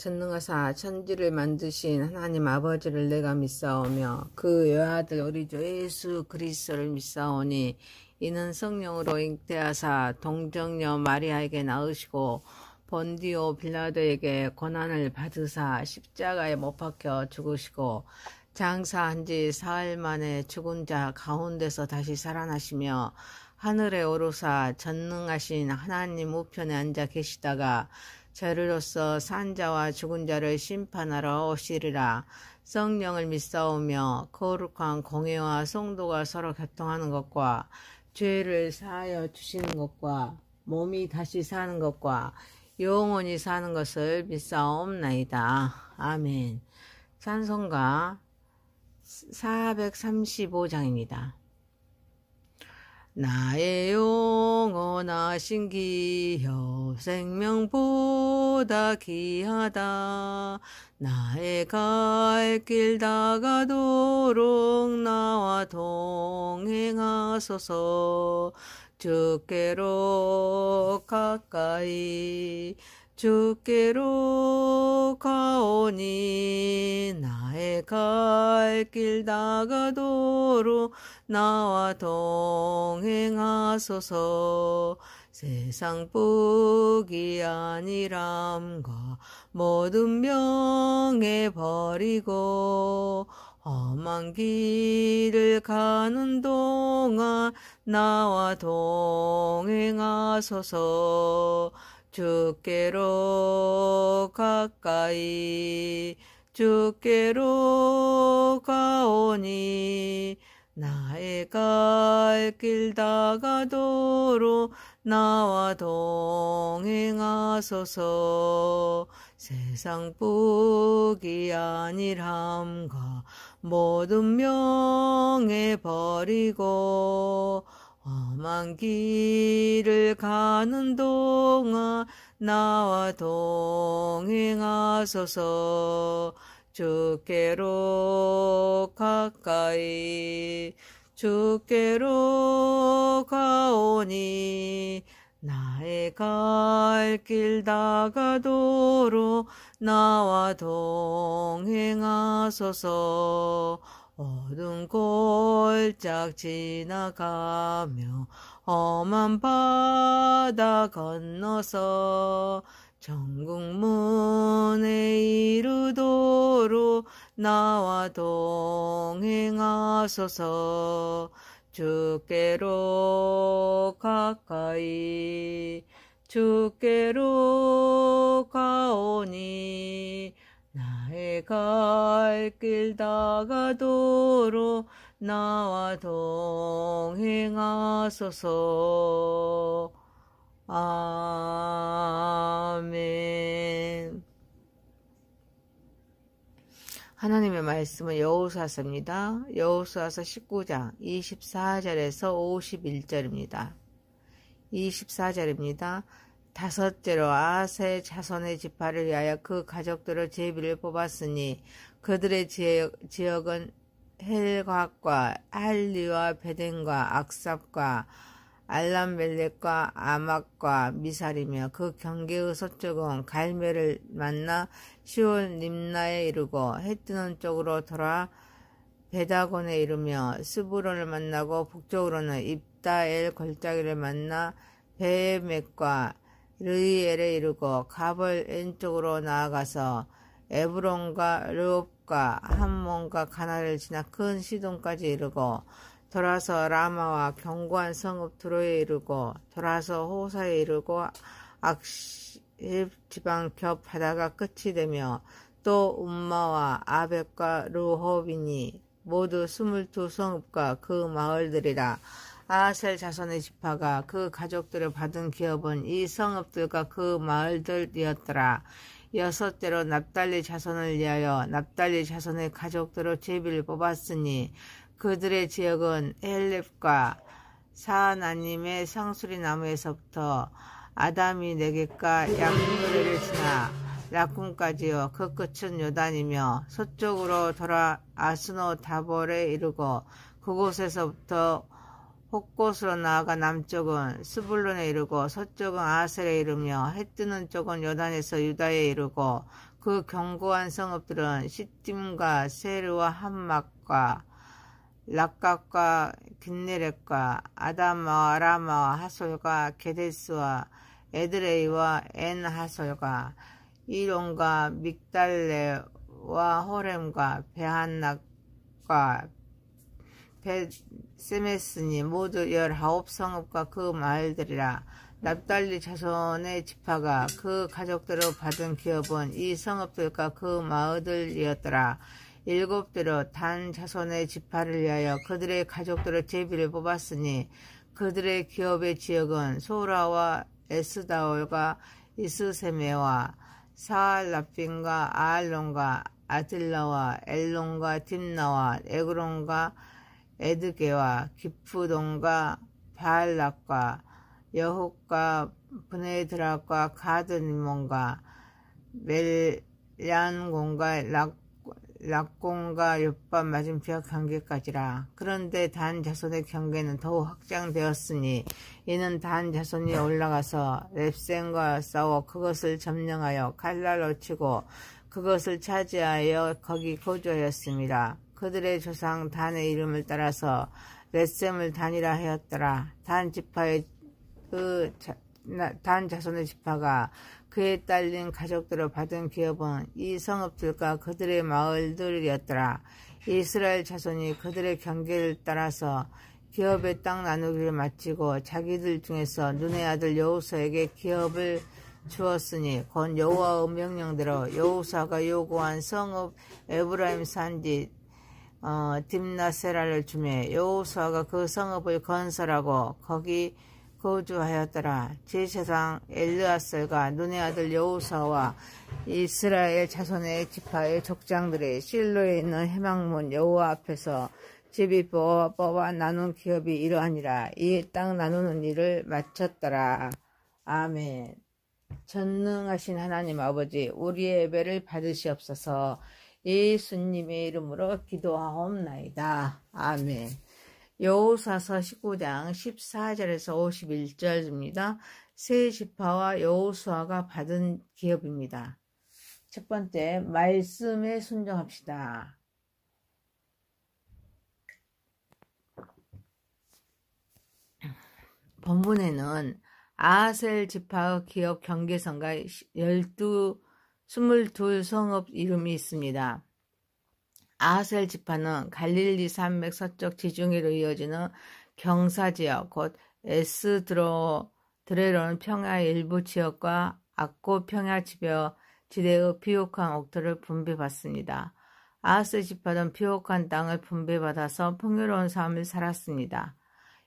전능하사 천지를 만드신 하나님 아버지를 내가 믿사오며 그 외아들 우리 주 예수 그리스도를 믿사오니 이는 성령으로 잉태하사 동정녀 마리아에게 낳으시고 본디오 빌라도에게 고난을 받으사 십자가에 못 박혀 죽으시고 장사한 지 사흘 만에 죽은 자 가운데서 다시 살아나시며 하늘에 오르사 전능하신 하나님 우편에 앉아 계시다가 저리로서 산 자와 죽은 자를 심판하러 오시리라. 성령을 믿사오며 거룩한 공회와 성도가 서로 교통하는 것과 죄를 사하여 주시는 것과 몸이 다시 사는 것과 영원히 사는 것을 믿사옵나이다. 아멘. 찬송가 435장입니다. 나의 영원하신 기여 생명보다 귀하다. 나의 갈 길 다가도록 나와 동행하소서. 주께로 가까이 주께로 가오니 나의 갈 길 다가도록 나와 동행하소서. 세상 복이 아니람과 모든 명예 버리고 험한 길을 가는 동안 나와 동행하소서. 주께로 가까이 주께로 가오니 나의 갈 길 다가도록 나와 동행하소서. 세상 복이 아니람과 모든 명예 버리고 험한 길을 가는 동안 나와 동행하소서. 주께로 가까이 주께로 가오니 나의 갈 길 다가도록 나와 동행하소서. 어두운 골짝 지나가며 험한 바다 건너서 천국문에 이르도록 나와 동행하소서. 주께로 가까이 주께로 가오니 나의 갈 길 다가도록 나와 동행하소서. 아멘. 하나님의 말씀은 여호수아서입니다. 여호수아서 19장 24절에서 51절입니다. 24절입니다. 다섯째로 아세 자손의 지파를 위하여 그 가족들의 제비를 뽑았으니 그들의 지역은 헬각과 할리와 베덴과 악삽과 알람멜렉과 아막과 미살이며 그 경계의 서쪽은 갈멜을 만나 시온 림나에 이르고 해뜨는 쪽으로 돌아 베다곤에 이르며 스브론을 만나고 북쪽으로는 입다엘 골짜기를 만나 베메과 르이엘에 이르고 갑을 왼쪽으로 나아가서 에브론과 르옵과 함몬과 가나를 지나 큰 시돈까지 이르고 돌아서 라마와 견고한 성읍 두로에 이르고 돌아서 호사에 이르고 악십 지방 겹 바다가 끝이 되며 또 움마와 아벡과 르홉이니 모두 22성읍과 그 마을들이라. 아셀 자손의 지파가 그 가족들을 받은 기업은 이 성읍들과 그 마을들이었더라. 여섯째로 납달리 자손을 위하여 납달리 자손의 가족들의 제비를 뽑았으니 그들의 지역은 헬렙과 사하나님의 상수리 나무에서부터 아담이 네겝과 양무레를 지나 라쿰까지요. 그 끝은 요단이며 서쪽으로 돌아 아스노 다볼에 이르고 그곳에서부터 헛곳으로 나아가 남쪽은 스불론에 이르고 서쪽은 아셀에 이르며 해뜨는 쪽은 요단에서 유다에 이르고 그 견고한 성읍들은 시딤과 세르와 함막과 락각과 긴네렛과 아다마와 라마와 하솔과 게데스와 에드레이와 엔하솔과 이론과 믹달레와 호렘과 베한낙과 베세메스니 모두 19성읍과 그 마을들이라. 납달리 자손의 지파가 그 가족대로 받은 기업은 이 성읍들과 그 마을들이었더라. 7대로 단 자손의 지파를 위하여 그들의 가족대로 제비를 뽑았으니 그들의 기업의 지역은 소라와 에스다올과 이스세메와 사알라핀과 아알론과 아딜라와 엘론과 딥나와 에그론과 에드게와 기프돈과 바알락과 여훅과 브네드락과 가드니몬과 멜얀곤과 락곤과 옆밥 맞은편 경계까지라. 그런데 단 자손의 경계는 더욱 확장되었으니 이는 단 자손이 올라가서 렙센과 싸워 그것을 점령하여 칼날로 치고 그것을 차지하여 거기 거주하였습니다. 그들의 조상 단의 이름을 따라서 렙셈을 단이라 하였더라. 단 자손의 지파가 그에 딸린 가족들을 받은 기업은 이 성읍들과 그들의 마을들이었더라. 이스라엘 자손이 그들의 경계를 따라서 기업의 땅 나누기를 마치고 자기들 중에서 눈의 아들 여호수아에게 기업을 주었으니 곧 여호와의 명령대로 여호수아가 요구한 성읍 에브라임 산지 딥나세라를 주매 여호수아가 그 성읍을 건설하고 거기 거주하였더라. 제사장 엘르아살과 눈의 아들 여호수아와 이스라엘 자손의 지파의 족장들이 실로에 있는 회막문 여호와 앞에서 집이 뽑아 나눈 기업이 이러하니라. 이 땅 나누는 일을 마쳤더라. 아멘. 전능하신 하나님 아버지, 우리의 예배를 받으시옵소서. 예수님의 이름으로 기도하옵나이다. 아멘. 여호수아서 19장 14절에서 51절입니다. 세 지파와 여호수아가 받은 기업입니다. 첫 번째, 말씀에 순종합시다. 본문에는 아셀 지파의 기업 경계선과 22 성읍 이름이 있습니다. 아셀 지파는 갈릴리 산맥 서쪽 지중해로 이어지는 경사지역, 곧 에스드레론 평야 일부 지역과 악고 평야 지대의 비옥한 옥토를 분배받습니다. 아셀 지파는 비옥한 땅을 분배받아서 풍요로운 삶을 살았습니다.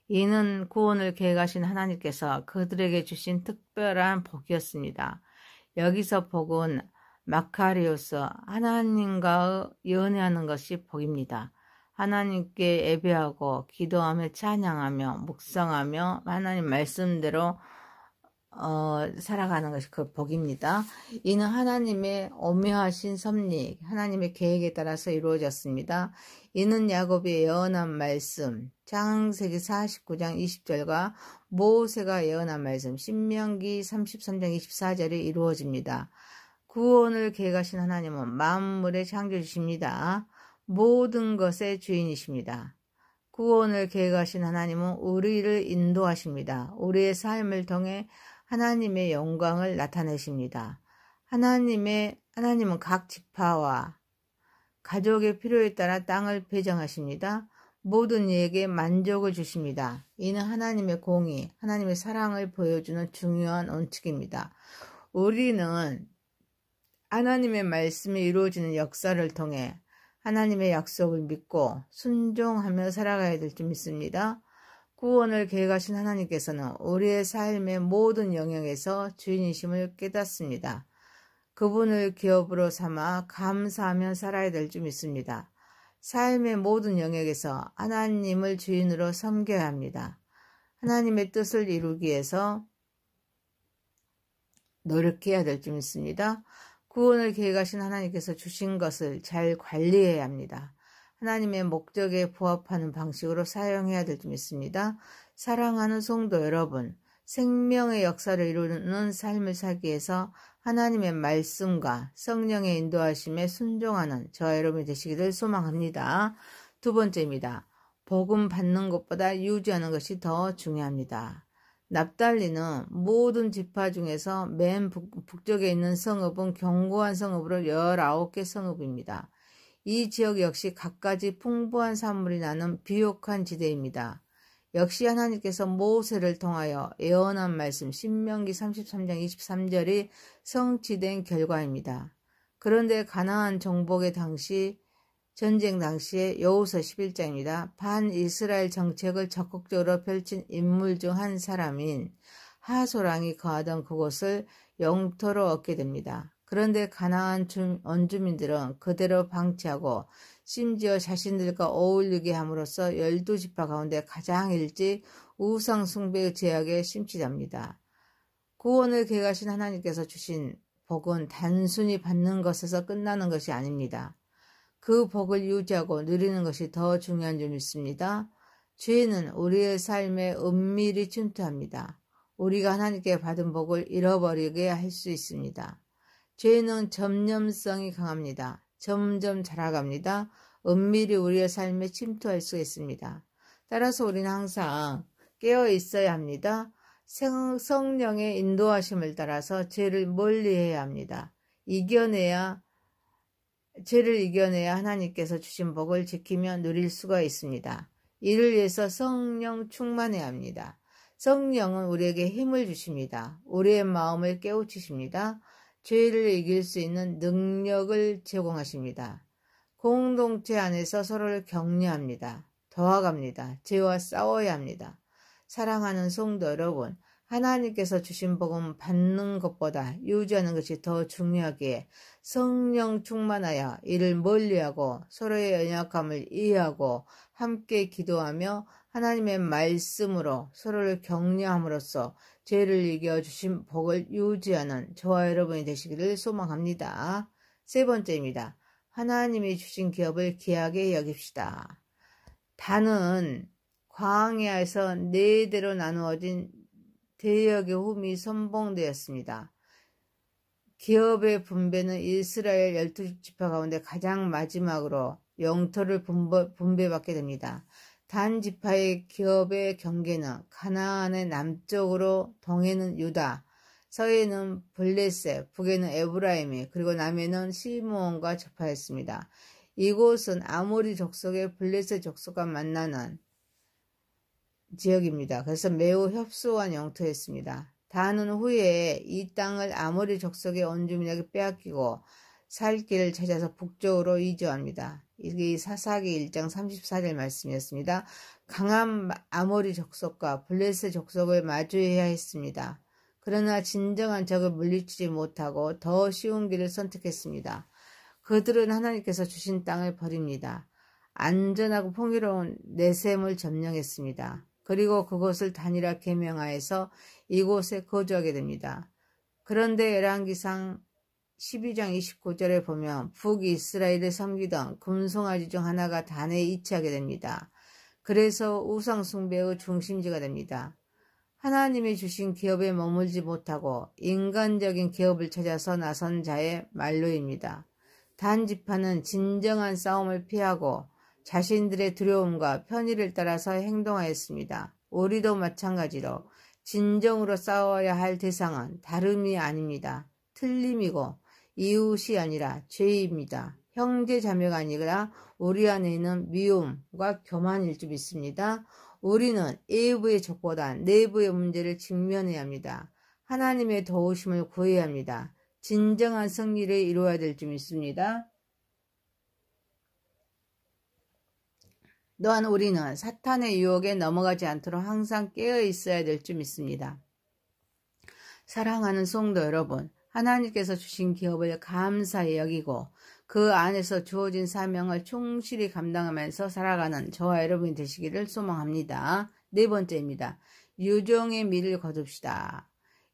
이는 구원을 계획하신 하나님께서 그들에게 주신 특별한 복이었습니다. 여기서 복은 마카리오스, 하나님과 연애하는 것이 복입니다. 하나님께 예배하고 기도하며 찬양하며 묵상하며 하나님 말씀대로 살아가는 것이 그 복입니다. 이는 하나님의 오묘하신 섭리, 하나님의 계획에 따라서 이루어졌습니다. 이는 야곱의 예언한 말씀, 창세기 49장 20절과 모세가 예언한 말씀, 신명기 33장 24절이 이루어집니다. 구원을 계획하신 하나님은 만물의 창조주십니다. 모든 것의 주인이십니다. 구원을 계획하신 하나님은 우리를 인도하십니다. 우리의 삶을 통해 하나님의 영광을 나타내십니다. 하나님은 각 지파와 가족의 필요에 따라 땅을 배정하십니다. 모든 이에게 만족을 주십니다. 이는 하나님의 공의, 하나님의 사랑을 보여주는 중요한 원칙입니다. 우리는 하나님의 말씀이 이루어지는 역사를 통해 하나님의 약속을 믿고 순종하며 살아가야 될 줄 믿습니다. 구원을 계획하신 하나님께서는 우리의 삶의 모든 영역에서 주인이심을 깨닫습니다. 그분을 기업으로 삼아 감사하며 살아야 될 줄 믿습니다. 삶의 모든 영역에서 하나님을 주인으로 섬겨야 합니다. 하나님의 뜻을 이루기 위해서 노력해야 될 줄 믿습니다. 구원을 계획하신 하나님께서 주신 것을 잘 관리해야 합니다. 하나님의 목적에 부합하는 방식으로 사용해야 될 줄 믿습니다. 사랑하는 성도 여러분, 생명의 역사를 이루는 삶을 살기 위해서 하나님의 말씀과 성령의 인도하심에 순종하는 저와 여러분이 되시기를 소망합니다. 두 번째입니다. 복음 받는 것보다 유지하는 것이 더 중요합니다. 납달리는 모든 지파 중에서 맨 북쪽에 있는 성읍은 견고한 성읍으로 19개 성읍입니다. 이 지역 역시 갖가지 풍부한 산물이 나는 비옥한 지대입니다. 역시 하나님께서 모세를 통하여 예언한 말씀 신명기 33장 23절이 성취된 결과입니다. 그런데 가나안 정복의 전쟁 당시에 여호수아 11장입니다. 반이스라엘 정책을 적극적으로 펼친 인물 중 한 사람인 하소랑이 거하던 그곳을 영토로 얻게 됩니다. 그런데 가나안 원주민들은 그대로 방치하고 심지어 자신들과 어울리게 함으로써 12지파 가운데 가장 일찍 우상 숭배의 죄악에 심취합니다. 구원을 계획하신 하나님께서 주신 복은 단순히 받는 것에서 끝나는 것이 아닙니다. 그 복을 유지하고 누리는 것이 더 중요한 줄 믿습니다. 죄는 우리의 삶에 은밀히 침투합니다. 우리가 하나님께 받은 복을 잃어버리게 할 수 있습니다. 죄는 전념성이 강합니다. 점점 자라갑니다. 은밀히 우리의 삶에 침투할 수 있습니다. 따라서 우리는 항상 깨어 있어야 합니다. 성령의 인도하심을 따라서 죄를 멀리해야 합니다. 죄를 이겨내야 하나님께서 주신 복을 지키며 누릴 수가 있습니다. 이를 위해서 성령 충만해야 합니다. 성령은 우리에게 힘을 주십니다. 우리의 마음을 깨우치십니다. 죄를 이길 수 있는 능력을 제공하십니다. 공동체 안에서 서로를 격려합니다. 도와갑니다. 죄와 싸워야 합니다. 사랑하는 성도 여러분, 하나님께서 주신 복음 받는 것보다 유지하는 것이 더 중요하기에 성령 충만하여 이를 멀리하고 서로의 연약함을 이해하고 함께 기도하며 하나님의 말씀으로 서로를 격려함으로써 죄를 이겨주신 복을 유지하는 저와 여러분이 되시기를 소망합니다. 세 번째입니다. 하나님이 주신 기업을 귀하게 여깁시다. 단은 광야에서 4대로 나누어진 대역의 홈이 선봉되었습니다. 기업의 분배는 이스라엘 12지파 가운데 가장 마지막으로 영토를 분배받게 됩니다. 단 지파의 기업의 경계는 가나안의 남쪽으로 동해는 유다, 서해는 블레셋, 북에는 에브라임이, 그리고 남해는 시므온과 접하였습니다. 이곳은 아모리 족속의 블레셋 족속과 만나는 지역입니다. 그래서 매우 협소한 영토였습니다. 단은 후에 이 땅을 아모리 족속의 원주민에게 빼앗기고 살 길을 찾아서 북쪽으로 이주합니다. 이게 사사기 1장 34절 말씀이었습니다. 강한 아모리 족속과 블레셋 족속을 마주해야 했습니다. 그러나 진정한 적을 물리치지 못하고 더 쉬운 길을 선택했습니다. 그들은 하나님께서 주신 땅을 버립니다. 안전하고 풍요로운 내셈을 점령했습니다. 그리고 그곳을 단일화 계명하여서 이곳에 거주하게 됩니다. 그런데 열왕기상 12장 29절에 보면 북이스라엘을 섬기던 금송아지 중 하나가 단에 이치하게 됩니다. 그래서 우상숭배의 중심지가 됩니다. 하나님이 주신 기업에 머물지 못하고 인간적인 기업을 찾아서 나선 자의 말로입니다. 단 지파는 진정한 싸움을 피하고 자신들의 두려움과 편의를 따라서 행동하였습니다. 우리도 마찬가지로 진정으로 싸워야 할 대상은 다름이 아닙니다. 틀림이고 이웃이 아니라 죄입니다. 형제 자매가 아니라 우리 안에 있는 미움과 교만일 줄 믿습니다. 우리는 외부의 적보다 내부의 문제를 직면해야 합니다. 하나님의 도우심을 구해야 합니다. 진정한 승리를 이루어야 될 줄 믿습니다. 또한 우리는 사탄의 유혹에 넘어가지 않도록 항상 깨어 있어야 될 줄 믿습니다. 사랑하는 성도 여러분, 하나님께서 주신 기업을 감사히 여기고 그 안에서 주어진 사명을 충실히 감당하면서 살아가는 저와 여러분이 되시기를 소망합니다. 네 번째입니다. 유종의 미를 거둡시다.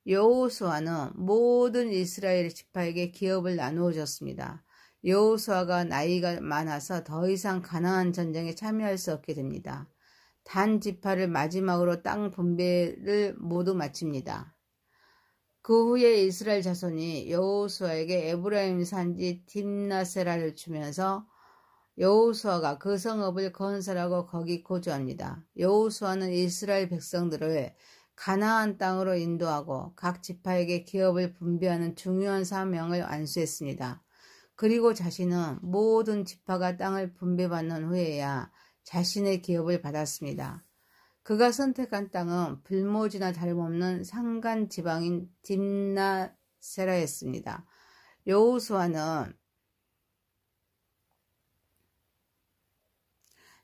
여호수아는 모든 이스라엘 지파에게 기업을 나누어 줬습니다. 여호수아가 나이가 많아서 더 이상 가나안 전쟁에 참여할 수 없게 됩니다. 단 지파를 마지막으로 땅 분배를 모두 마칩니다. 그 후에 이스라엘 자손이 여호수아에게 에브라임 산지 딥나세라를 주면서 여호수아가 그 성읍을 건설하고 거기 거주합니다. 여호수아는 이스라엘 백성들을 가나안 땅으로 인도하고 각 지파에게 기업을 분배하는 중요한 사명을 완수했습니다. 그리고 자신은 모든 지파가 땅을 분배받는 후에야 자신의 기업을 받았습니다. 그가 선택한 땅은 불모지나 다름없는 산간 지방인 딥나세라였습니다. 여호수아는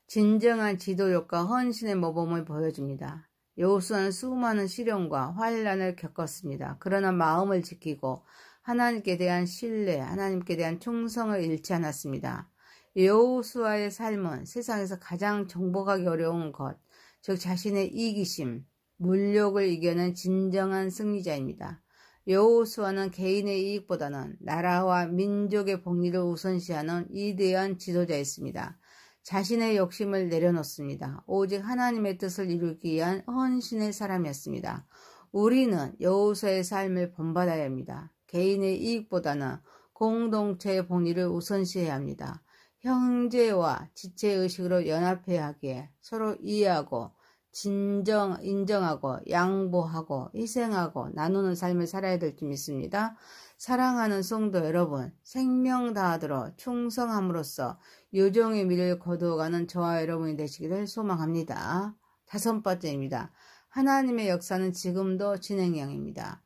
진정한 지도력과 헌신의 모범을 보여줍니다. 여호수아는 수많은 시련과 환난을 겪었습니다. 그러나 마음을 지키고 하나님께 대한 신뢰, 하나님께 대한 충성을 잃지 않았습니다. 여호수아의 삶은 세상에서 가장 정복하기 어려운 것, 즉 자신의 이기심, 물욕을 이겨낸 진정한 승리자입니다. 여호수아는 개인의 이익보다는 나라와 민족의 복리를 우선시하는 위대한 지도자였습니다. 자신의 욕심을 내려놓습니다. 오직 하나님의 뜻을 이루기 위한 헌신의 사람이었습니다. 우리는 여호수아의 삶을 본받아야 합니다. 개인의 이익보다는 공동체의 복리를 우선시해야 합니다. 형제와 지체의식으로 연합해야 하기에 서로 이해하고 인정하고 양보하고 희생하고 나누는 삶을 살아야 될 줄 믿습니다. 사랑하는 성도 여러분, 생명 다하도록 충성함으로써 요정의 미래를 거두어가는 저와 여러분이 되시기를 소망합니다. 5번째입니다. 하나님의 역사는 지금도 진행형입니다.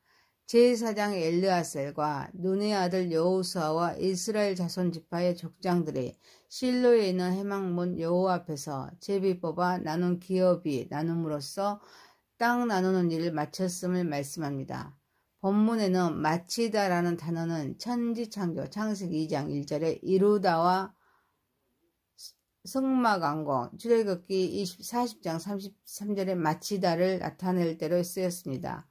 제4장 엘르아셀과 눈의 아들 여호수아와 이스라엘 자손 지파의 족장들이 실로에 있는 회막문 여호와 앞에서 제비 뽑아 나눈 기업이 나눔으로써 땅 나누는 일을 마쳤음을 말씀합니다. 본문에는 마치다라는 단어는 천지창조 창세기 2장 1절에 이루다와 성막왕공 출애굽기 40장 33절에 마치다를 나타낼 때로 쓰였습니다.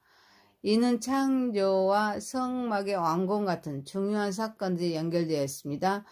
이는 창조와 성막의 완공 같은 중요한 사건들이 연결되어 있습니다.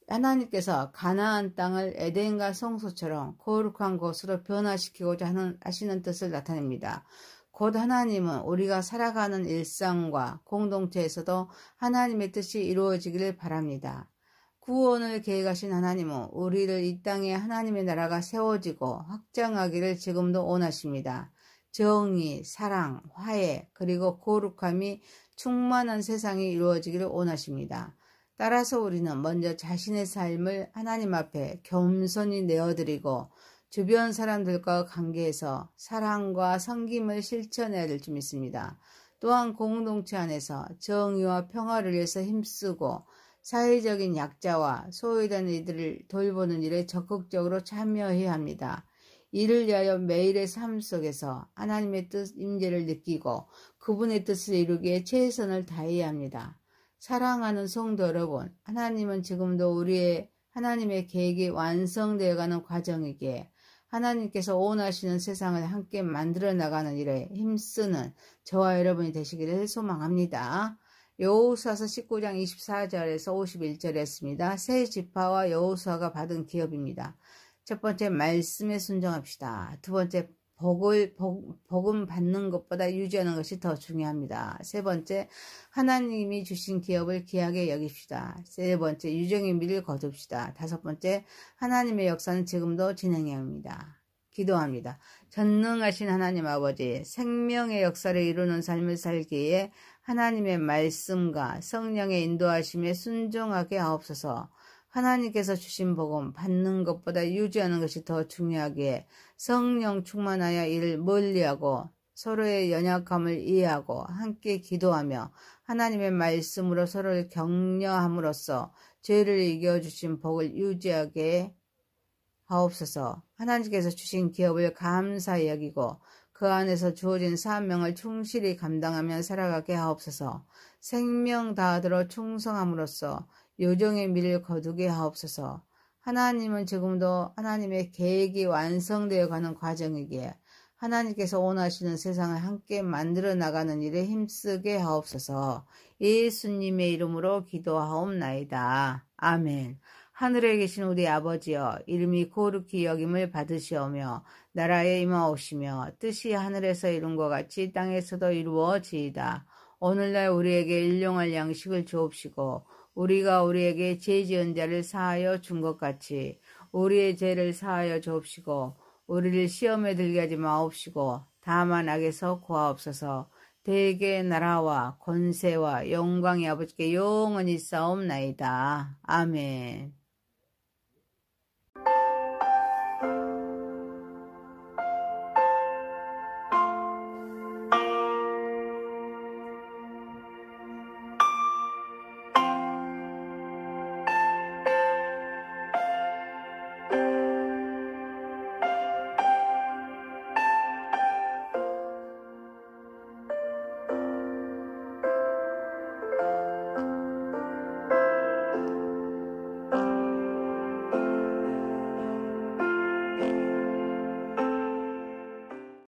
하나님께서 가나안 땅을 에덴과 성소처럼 거룩한 곳으로 변화시키고자 하시는 뜻을 나타냅니다. 곧 하나님은 우리가 살아가는 일상과 공동체에서도 하나님의 뜻이 이루어지기를 바랍니다. 구원을 계획하신 하나님은 우리를 이 땅에 하나님의 나라가 세워지고 확장하기를 지금도 원하십니다. 정의, 사랑, 화해, 그리고 거룩함이 충만한 세상이 이루어지기를 원하십니다. 따라서 우리는 먼저 자신의 삶을 하나님 앞에 겸손히 내어드리고 주변 사람들과 관계에서 사랑과 섬김을 실천해야 될 줄 믿습니다. 또한 공동체 안에서 정의와 평화를 위해서 힘쓰고 사회적인 약자와 소외된 이들을 돌보는 일에 적극적으로 참여해야 합니다. 이를 위하여 매일의 삶 속에서 하나님의 뜻 임재를 느끼고 그분의 뜻을 이루기에 최선을 다해야 합니다. 사랑하는 성도 여러분, 하나님은 지금도 우리의 하나님의 계획이 완성되어가는 과정이기에 하나님께서 원하시는 세상을 함께 만들어 나가는 일에 힘쓰는 저와 여러분이 되시기를 소망합니다. 여호수아서 19장 24절에서 51절에 했습니다. 세 지파와 여호수아가 받은 기업입니다. 첫 번째, 말씀에 순종합시다. 두 번째, 복음 받는 것보다 유지하는 것이 더 중요합니다. 세 번째, 하나님이 주신 기업을 귀하게 여깁시다. 세 번째, 유정의 미를 거둡시다. 다섯 번째, 하나님의 역사는 지금도 진행해야 합니다. 기도합니다. 전능하신 하나님 아버지, 생명의 역사를 이루는 삶을 살기에 하나님의 말씀과 성령의 인도하심에 순종하게 하옵소서. 하나님께서 주신 복음 받는 것보다 유지하는 것이 더 중요하기에 성령 충만하여 이를 멀리하고 서로의 연약함을 이해하고 함께 기도하며 하나님의 말씀으로 서로를 격려함으로써 죄를 이겨주신 복을 유지하게 하옵소서. 하나님께서 주신 기업을 감사히 여기고 그 안에서 주어진 사명을 충실히 감당하며 살아가게 하옵소서. 생명 다하도록 충성함으로써 요정의 미를 거두게 하옵소서. 하나님은 지금도 하나님의 계획이 완성되어 가는 과정이기에 하나님께서 원하시는 세상을 함께 만들어 나가는 일에 힘쓰게 하옵소서. 예수님의 이름으로 기도하옵나이다. 아멘. 하늘에 계신 우리 아버지여, 이름이 거룩히 여김을 받으시오며 나라에 임하오시며 뜻이 하늘에서 이룬 것 같이 땅에서도 이루어지이다. 오늘날 우리에게 일용할 양식을 주옵시고 우리가 우리에게 죄 지은 자를 사하여 준 것 같이 우리의 죄를 사하여 주옵시고 우리를 시험에 들게 하지 마옵시고 다만 악에서 구하옵소서. 대개 나라와 권세와 영광이 아버지께 영원히 있사옵나이다. 아멘.